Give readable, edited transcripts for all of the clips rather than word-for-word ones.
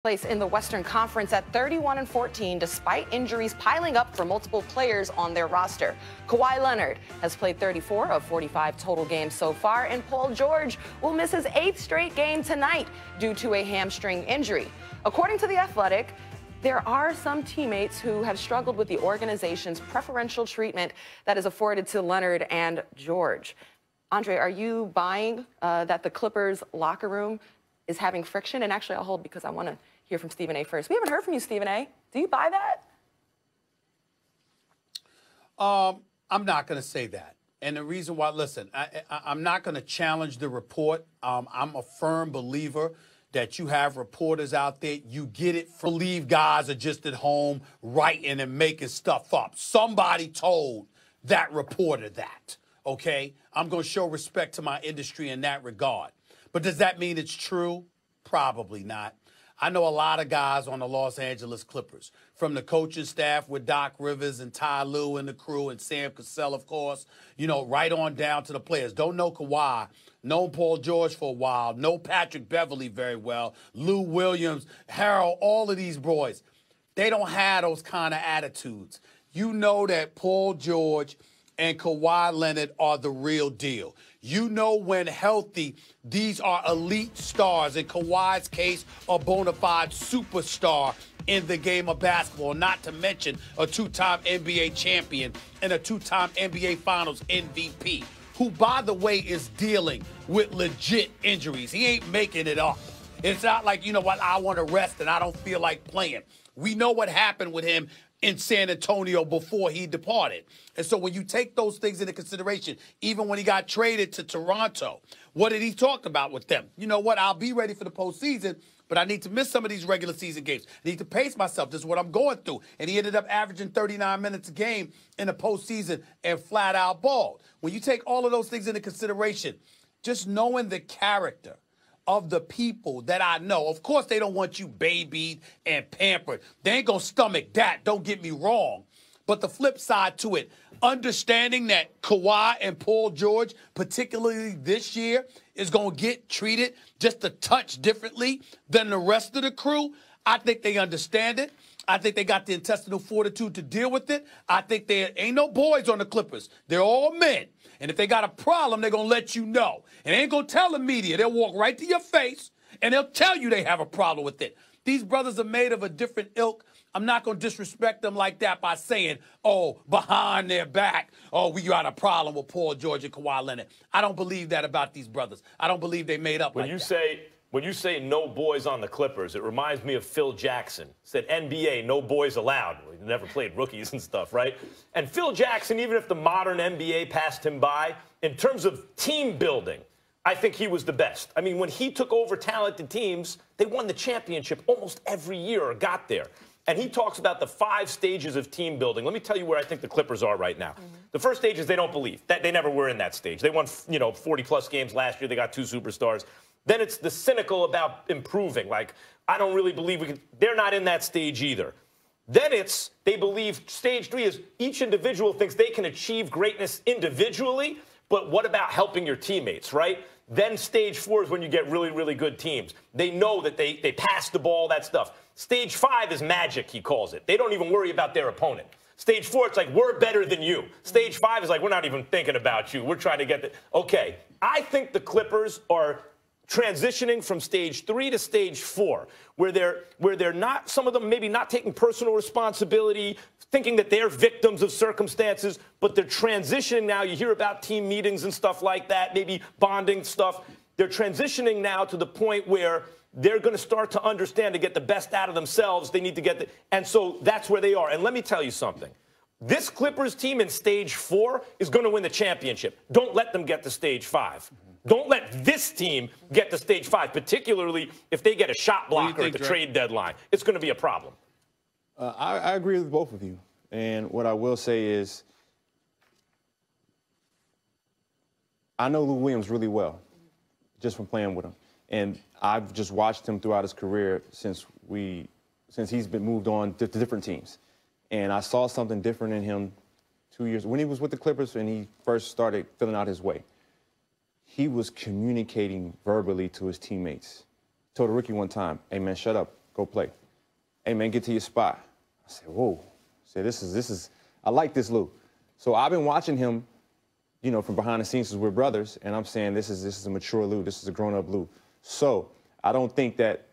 Place in the Western Conference at 31-14 despite injuries piling up for multiple players on their roster. Kawhi Leonard has played 34 of 45 total games so far, and Paul George will miss his 8th straight game tonight due to a hamstring injury. According to The Athletic, there are some teammates who have struggled with the organization's preferential treatment that is afforded to Leonard and George. Andre, are you buying that the Clippers locker room is having friction? And actually, I'll hold because I want to hear from Stephen A. first. We haven't heard from you, Stephen A. Do you buy that? I'm not going to say that. And the reason why, listen, I'm not going to challenge the report. I'm a firm believer that you have reporters out there. You get it. Believe guys are just at home writing and making stuff up. Somebody told that reporter that, okay? I'm going to show respect to my industry in that regard. But does that mean it's true? Probably not. I know a lot of guys on the Los Angeles Clippers, from the coaching staff with Doc Rivers and Ty Lue and the crew and Sam Cassell, of course, you know, right on down to the players. Don't know Kawhi, know Paul George for a while, know Patrick Beverly very well, Lou Williams, Harold, all of these boys. They don't have those kind of attitudes. You know that Paul George and Kawhi Leonard are the real deal. You know when healthy, these are elite stars. In Kawhi's case, a bona fide superstar in the game of basketball, not to mention a two-time NBA champion and a two-time NBA Finals MVP, who, by the way, is dealing with legit injuries. He ain't making it up. It's not like, you know what, I want to rest and I don't feel like playing. We know what happened with him in San Antonio before he departed. And so when you take those things into consideration, even when he got traded to Toronto, what did he talk about with them? You know what? I'll be ready for the postseason, but I need to miss some of these regular season games. I need to pace myself. This is what I'm going through. And he ended up averaging 39 minutes a game in the postseason and flat out balled. When you take all of those things into consideration, just knowing the character of the people that I know. Of course, they don't want you babied and pampered. They ain't gonna stomach that, don't get me wrong. But the flip side to it, understanding that Kawhi and Paul George, particularly this year, is gonna get treated just a touch differently than the rest of the crew, I think they understand it. I think they got the intestinal fortitude to deal with it. I think there ain't no boys on the Clippers. They're all men. And if they got a problem, they're going to let you know. And they ain't going to tell the media. They'll walk right to your face, and they'll tell you they have a problem with it. These brothers are made of a different ilk. I'm not going to disrespect them like that by saying, oh, behind their back, oh, we got a problem with Paul George and Kawhi Leonard. I don't believe that about these brothers. I don't believe they made up like that. When you say no boys on the Clippers, it reminds me of Phil Jackson. Said NBA, no boys allowed. Well, he never played rookies and stuff, right? And Phil Jackson, even if the modern NBA passed him by, in terms of team building, I think he was the best. I mean, when he took over talented teams, they won the championship almost every year or got there. And he talks about the 5 stages of team building. Let me tell you where I think the Clippers are right now. The first stage is they don't believe. That they never were in that stage. They won, 40-plus games last year. They got 2 superstars. Then it's the cynical about improving. Like, I don't really believe we can. They're not in that stage either. Then it's, they believe stage 3 is each individual thinks they can achieve greatness individually, but what about helping your teammates, right? Then stage 4 is when you get really, really good teams. They know that they pass the ball, that stuff. Stage 5 is magic, he calls it. They don't even worry about their opponent. Stage 4, it's like, we're better than you. Stage 5 is like, we're not even thinking about you. We're trying to get the. Okay, I think the Clippers are transitioning from stage 3 to stage 4, where they're not, some of them maybe not taking personal responsibility, thinking that they're victims of circumstances, but they're transitioning now. You hear about team meetings and stuff like that, maybe bonding stuff. They're transitioning now to the point where they're going to start to understand, to get the best out of themselves, they need to get and so that's where they are. And let me tell you something. This Clippers team in stage 4 is going to win the championship. Don't let them get to stage 5. Don't let this team get to stage 5, particularly if they get a shot blocker at the trade deadline. It's going to be a problem. I agree with both of you. And what I will say is, I know Lou Williams really well, just from playing with him. And I've just watched him throughout his career since he's been moved on to different teams. And I saw something different in him 2 years when he was with the Clippers and he first started filling out his way. He was communicating verbally to his teammates. Told a rookie one time, hey, man, shut up. go play. Hey, man, get to your spot. I said, whoa. I said, this is, I like this Lou. So I've been watching him, you know, from behind the scenes since we're brothers, and I'm saying this is a mature Lou. This is a grown-up Lou. So I don't think that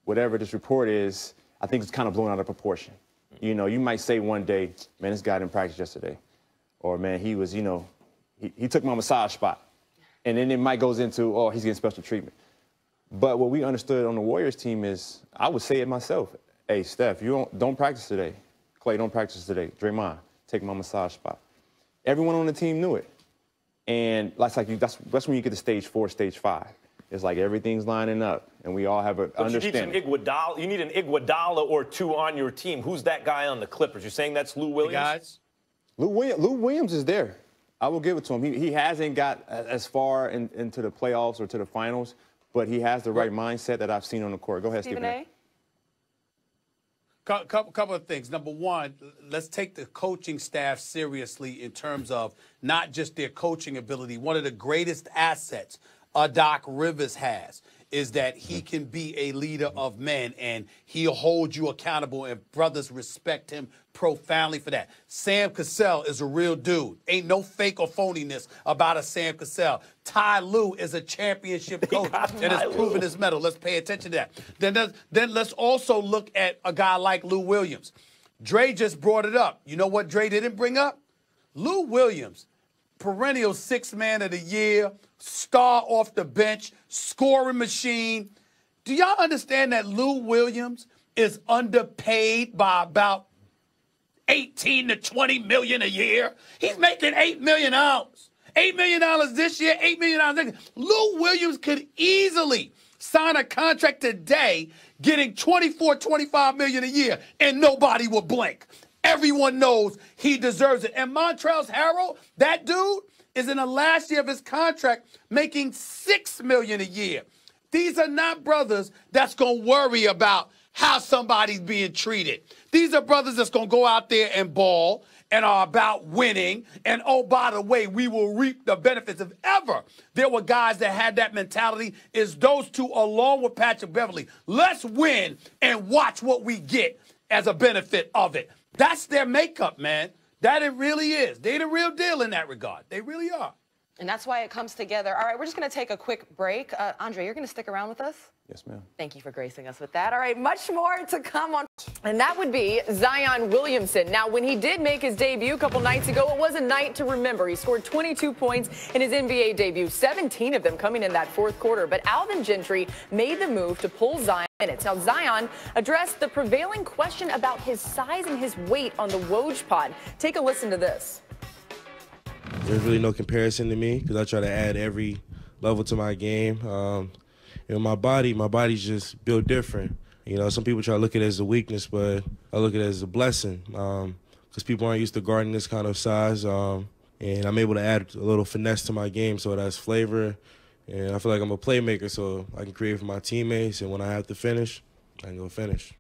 whatever this report is, I think it's kind of blown out of proportion. You know, you might say one day, man, this guy didn't practice yesterday. Or, man, he was, you know, he took my massage spot. And then it might goes into, oh, he's getting special treatment. But what we understood on the Warriors team is, I would say it myself. Hey, Steph, you don't practice today. Clay, don't practice today. Draymond, take my massage spot. Everyone on the team knew it. And that's when you get to stage 4, stage 5. It's like everything's lining up, and we all have an understanding. You need an Iguodala or two on your team. Who's that guy on the Clippers? You're saying that's Lou Williams? Guys? Lou Williams is there. I will give it to him. He hasn't got as far into the playoffs or to the finals, but he has the right mindset that I've seen on the court. Go ahead, Stephen A. Couple of things. Number one, let's take the coaching staff seriously in terms of not just their coaching ability. One of the greatest assets Doc Rivers has is that he can be a leader of men, and he'll hold you accountable, and brothers respect him profoundly for that. Sam Cassell is a real dude. Ain't no fake or phoniness about a Sam Cassell. Ty Lue is a championship coach that has proven his mettle. Let's pay attention to that. Then let's also look at a guy like Lou Williams. Dre just brought it up. You know what Dre didn't bring up? Lou Williams, perennial 6th man of the year, star off the bench, scoring machine. Do y'all understand that Lou Williams is underpaid by about 18 to 20 million a year? He's making $8 million. $8 million this year, $8 million next year. Lou Williams could easily sign a contract today getting 24, 25 million a year, and nobody will blink. Everyone knows he deserves it. And Montrezl Harrell, that dude, is in the last year of his contract making $6 million a year. These are not brothers that's going to worry about how somebody's being treated. These are brothers that's going to go out there and ball and are about winning. And, oh, by the way, we will reap the benefits. If ever there were guys that had that mentality, is those two along with Patrick Beverly. Let's win and watch what we get as a benefit of it. That's their makeup, man. That it really is. They're the real deal in that regard. They really are. And that's why it comes together. All right, we're just going to take a quick break. Andre, you're going to stick around with us? Yes, ma'am. Thank you for gracing us with that. All right, much more to come on. And that would be Zion Williamson. Now, when he did make his debut a couple nights ago, it was a night to remember. He scored 22 points in his NBA debut, 17 of them coming in that fourth quarter. But Alvin Gentry made the move to pull Zion minutes. Now, Zion addressed the prevailing question about his size and his weight on the Woj pod. Take a listen to this. There's really no comparison to me because I try to add every level to my game. You know, my body's just built different. You know, some people try to look at it as a weakness, but I look at it as a blessing because people aren't used to guarding this kind of size. And I'm able to add a little finesse to my game so it has flavor. And I feel like I'm a playmaker, so I can create for my teammates. And when I have to finish, I can go finish.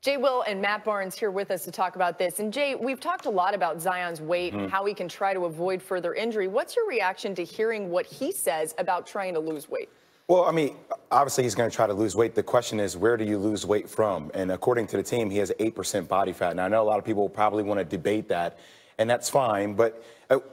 Jay Will and Matt Barnes here with us to talk about this. And Jay, we've talked a lot about Zion's weight and how he can try to avoid further injury. What's your reaction to hearing what he says about trying to lose weight? Well, I mean, obviously he's going to try to lose weight. The question is, where do you lose weight from? And according to the team, he has 8% body fat. Now, I know a lot of people probably want to debate that, and that's fine. But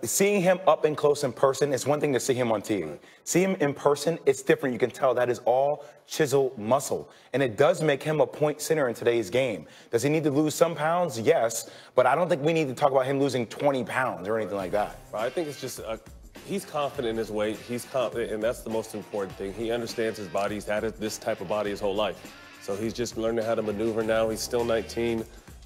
seeing him up and close in person, it's one thing to see him on TV. See him in person, it's different. You can tell that is all chiseled muscle. And it does make him a point center in today's game. Does he need to lose some pounds? Yes. But I don't think we need to talk about him losing 20 pounds or anything like that. I think it's just he's confident in his weight. He's confident, and that's the most important thing. He understands his body. He's had this type of body his whole life. So he's just learning how to maneuver now. He's still 19,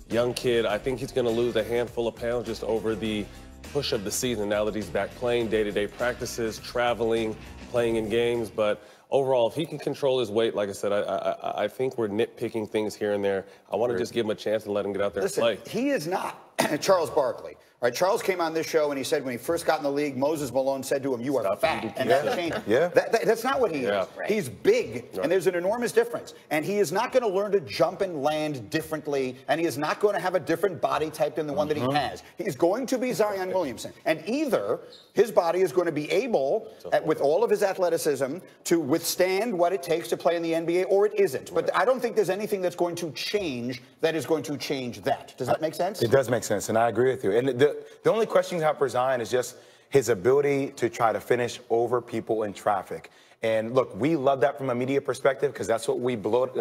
young kid. I think he's going to lose a handful of pounds just over the push of the season now that he's back playing day-to-day practices, traveling, playing in games. But overall, if he can control his weight, like I said, I think we're nitpicking things here and there. I want to just give him a chance and let him get out there and play. He is not Charles Barkley. Right, Charles came on this show and he said when he first got in the league, Moses Malone said to him, "You are fat," and that changed. Yeah. That's not what he is. Right. He's big, and there's an enormous difference. And he is not going to learn to jump and land differently, and he is not going to have a different body type than the one that he has. He's going to be Zion Williamson, and either his body is going to be able, with all of his athleticism, to withstand what it takes to play in the NBA, or it isn't. But I don't think there's anything that's going to change that is going to change that. Does that make sense? It does make sense, and I agree with you. And the only question you have for Zion is just his ability to try to finish over people in traffic. And look, we love that from a media perspective because that's what we gloat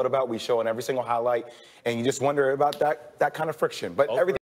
about. We show in every single highlight, and you just wonder about that kind of friction. But everything.